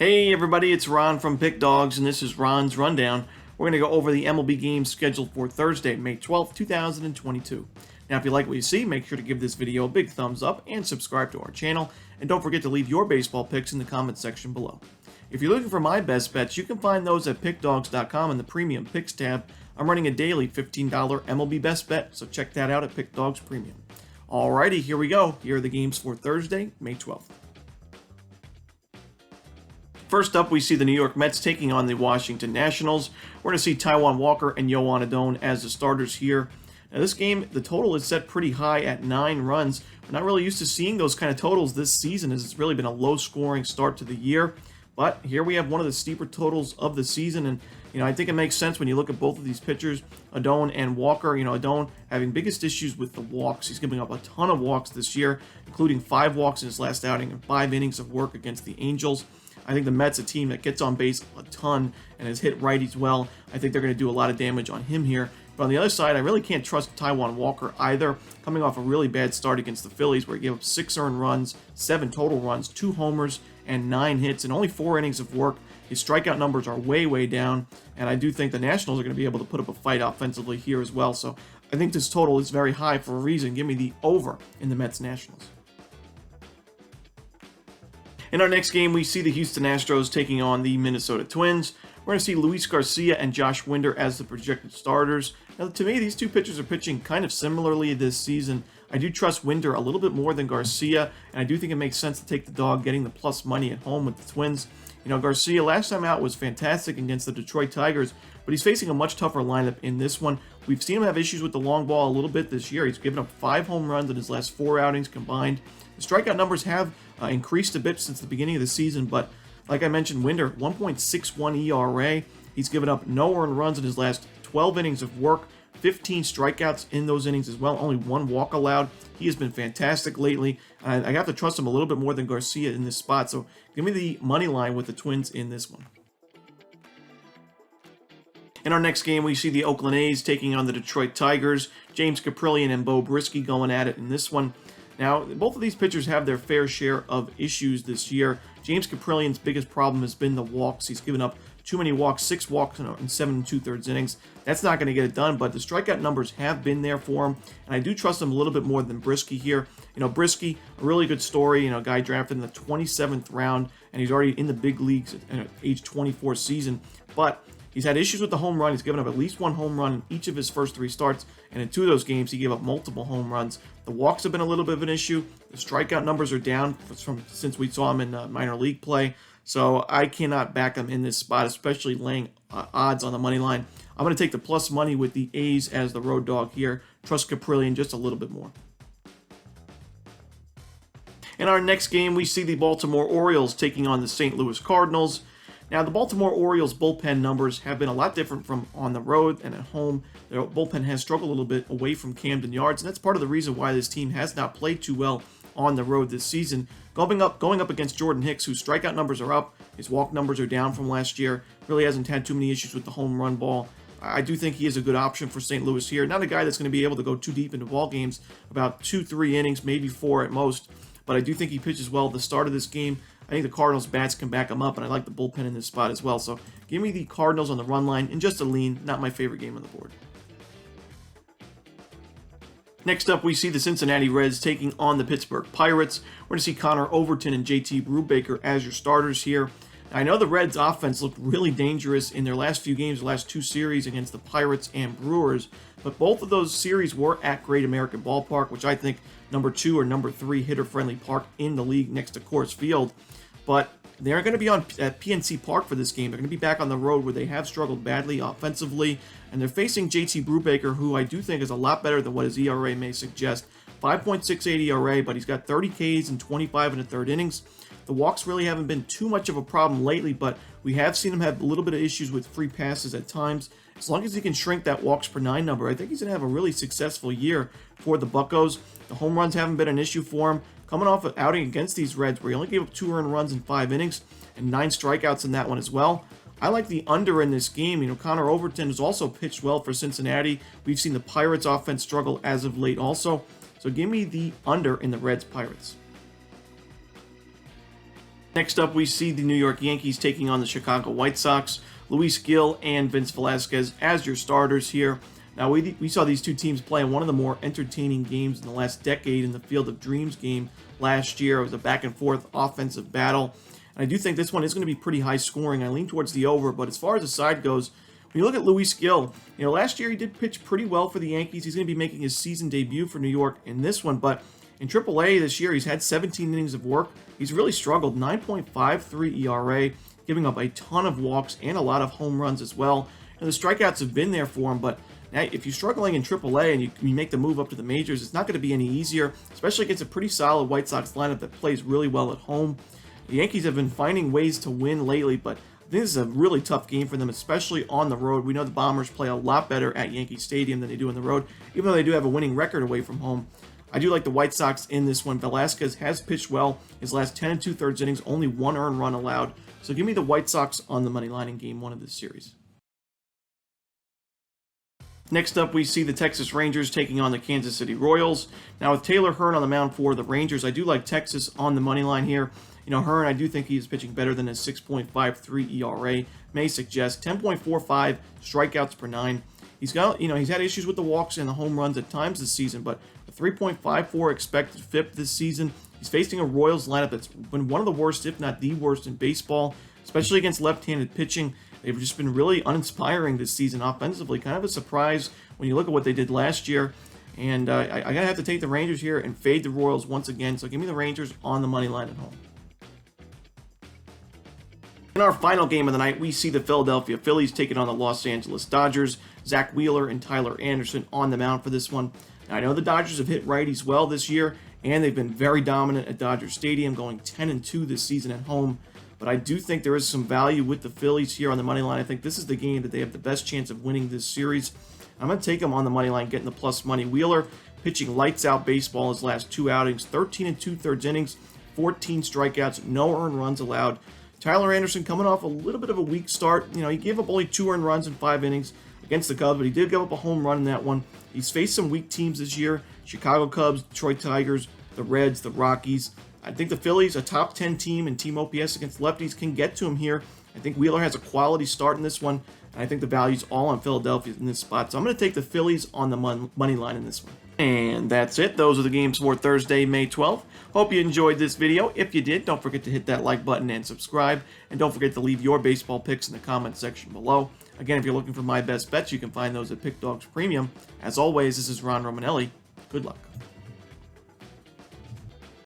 Hey everybody, it's Ron from Pick Dawgz, and this is Ron's Rundown. We're going to go over the MLB games scheduled for Thursday, May 12th, 2022. Now, if you like what you see, make sure to give this video a big thumbs up and subscribe to our channel, and don't forget to leave your baseball picks in the comment section below. If you're looking for my best bets, you can find those at Pickdawgz.com in the Premium Picks tab. I'm running a daily $15 MLB best bet, so check that out at Pickdawgz Premium. Alrighty, here we go. Here are the games for Thursday, May 12th. First up, we see the New York Mets taking on the Washington Nationals. We're going to see Taijuan Walker and Yoan Adon as the starters here. Now, this game, the total is set pretty high at 9 runs. We're not really used to seeing those kind of totals this season, as it's really been a low-scoring start to the year. But here we have one of the steeper totals of the season, and I think it makes sense when you look at both of these pitchers, Adon and Walker. Adon having biggest issues with the walks. He's giving up a ton of walks this year, including 5 walks in his last outing and 5 innings of work against the Angels. I think the Mets, a team that gets on base a ton and has hit righties well, I think they're going to do a lot of damage on him here. But on the other side, I really can't trust Taijuan Walker either, coming off a really bad start against the Phillies where he gave up 6 earned runs, 7 total runs, 2 homers, and 9 hits, and only 4 innings of work. His strikeout numbers are way, way down, and I do think the Nationals are going to be able to put up a fight offensively here as well. So I think this total is very high for a reason. Give me the over in the Mets-Nationals. In our next game, we see the Houston Astros taking on the Minnesota Twins. We're going to see Luis Garcia and Josh Winder as the projected starters. Now, to me, these two pitchers are pitching kind of similarly this season. I do trust Winder a little bit more than Garcia, and I do think it makes sense to take the dog getting the plus money at home with the Twins. Garcia last time out was fantastic against the Detroit Tigers, but he's facing a much tougher lineup in this one. We've seen him have issues with the long ball a little bit this year. He's given up 5 home runs in his last 4 outings combined. The strikeout numbers have increased a bit since the beginning of the season, but like I mentioned, Winder, 1.61 ERA. He's given up no earned runs in his last 12 innings of work, 15 strikeouts in those innings as well, only 1 walk allowed. He has been fantastic lately. I have to trust him a little bit more than Garcia in this spot, so give me the money line with the Twins in this one. In our next game, we see the Oakland A's taking on the Detroit Tigers. James Kaprielian and Beau Brieske going at it in this one. Now, both of these pitchers have their fair share of issues this year. James Kaprielian's biggest problem has been the walks. He's given up too many walks, 6 walks in 7 2/3 innings. That's not going to get it done, but the strikeout numbers have been there for him, and I do trust him a little bit more than Brieske here. Brieske, a really good story, guy drafted in the 27th round, and he's already in the big leagues at age 24 season, but he's had issues with the home run. He's given up at least 1 home run in each of his first 3 starts, and in 2 of those games, he gave up multiple home runs. The walks have been a little bit of an issue. The strikeout numbers are down since we saw him in minor league play, so I cannot back him in this spot, especially laying odds on the money line. I'm going to take the plus money with the A's as the road dog here. Trust Kaprielian just a little bit more. In our next game, we see the Baltimore Orioles taking on the St. Louis Cardinals. Now, the Baltimore Orioles bullpen numbers have been a lot different from on the road and at home. Their bullpen has struggled a little bit away from Camden Yards, and that's part of the reason why this team has not played too well on the road this season. Going up against Jordan Hicks, whose strikeout numbers are up, his walk numbers are down from last year, really hasn't had too many issues with the home run ball. I do think he is a good option for St. Louis here. Not a guy that's going to be able to go too deep into ball games, about 2-3 innings, maybe 4 at most, but I do think he pitches well at the start of this game. I think the Cardinals' bats can back him up, and I like the bullpen in this spot as well. So give me the Cardinals on the run line in just a lean, not my favorite game on the board. Next up, we see the Cincinnati Reds taking on the Pittsburgh Pirates. We're going to see Connor Overton and JT Brubaker as your starters here. Now, I know the Reds' offense looked really dangerous in their last few games, the last 2 series against the Pirates and Brewers, but both of those series were at Great American Ballpark, which I think number 2 or number 3 hitter-friendly park in the league next to Coors Field. But they're going to be at PNC Park for this game. They're going to be back on the road where they have struggled badly offensively, and they're facing JT Brubaker, who I do think is a lot better than what his ERA may suggest. 5.68 ERA, but he's got 30 Ks in 25 1/3 innings. The walks really haven't been too much of a problem lately, but we have seen him have a little bit of issues with free passes at times. As long as he can shrink that walks per 9 number, I think he's going to have a really successful year for the Buccos. The home runs haven't been an issue for him. Coming off an outing against these Reds where he only gave up 2 earned runs in 5 innings and 9 strikeouts in that one as well. I like the under in this game. Connor Overton has also pitched well for Cincinnati. We've seen the Pirates offense struggle as of late also. So give me the under in the Reds-Pirates. Next up, we see the New York Yankees taking on the Chicago White Sox. Luis Gil and Vince Velasquez as your starters here. Now, we saw these two teams play in one of the more entertaining games in the last decade in the Field of Dreams game last year. It was a back-and-forth offensive battle. And I do think this one is going to be pretty high scoring. I lean towards the over, but as far as the side goes, when you look at Luis Gil, last year he did pitch pretty well for the Yankees. He's going to be making his season debut for New York in this one, but in AAA this year, he's had 17 innings of work. He's really struggled, 9.53 ERA, giving up a ton of walks and a lot of home runs as well. And the strikeouts have been there for him, but now if you're struggling in AAA and you make the move up to the majors, it's not going to be any easier, especially against a pretty solid White Sox lineup that plays really well at home. The Yankees have been finding ways to win lately, but I think this is a really tough game for them, especially on the road. We know the Bombers play a lot better at Yankee Stadium than they do on the road, even though they do have a winning record away from home. I do like the White Sox in this one. Velasquez has pitched well. His last 10 and 2/3 innings, only one earned run allowed. So give me the White Sox on the money line in Game 1 of this series. Next up, we see the Texas Rangers taking on the Kansas City Royals. Now, with Taylor Hearn on the mound for the Rangers, I do like Texas on the money line here. Hearn, I do think he is pitching better than his 6.53 ERA may suggest. 10.45 strikeouts per 9. He's got, he's had issues with the walks and the home runs at times this season, but a 3.54 expected FIP this season. He's facing a Royals lineup that's been one of the worst, if not the worst, in baseball, especially against left-handed pitching. They've just been really uninspiring this season offensively. Kind of a surprise when you look at what they did last year. And I gotta have to take the Rangers here and fade the Royals once again. So give me the Rangers on the money line at home. In our final game of the night, we see the Philadelphia Phillies taking on the Los Angeles Dodgers. Zach Wheeler and Tyler Anderson on the mound for this one. Now, I know the Dodgers have hit righties well this year, and they've been very dominant at Dodger Stadium, going 10-2 this season at home. But I do think there is some value with the Phillies here on the money line. I think this is the game that they have the best chance of winning this series. I'm going to take them on the money line, getting the plus money. Wheeler pitching lights out baseball his last 2 outings, 13 and 2/3 innings, 14 strikeouts, no earned runs allowed. Tyler Anderson coming off a little bit of a weak start. He gave up only 2 earned runs in 5 innings against the Cubs, but he did give up a home run in that one. He's faced some weak teams this year: Chicago Cubs, Detroit Tigers, the Reds, the Rockies. I think the Phillies, a top 10 team in team OPS against lefties, can get to him here. I think Wheeler has a quality start in this one, and I think the value's all on Philadelphia in this spot. So I'm going to take the Phillies on the money line in this one. And that's it. Those are the games for Thursday, May 12th. Hope you enjoyed this video. If you did, don't forget to hit that like button and subscribe. And don't forget to leave your baseball picks in the comment section below. Again, if you're looking for my best bets, you can find those at Pick Dawgz Premium. As always, this is Ron Romanelli. Good luck.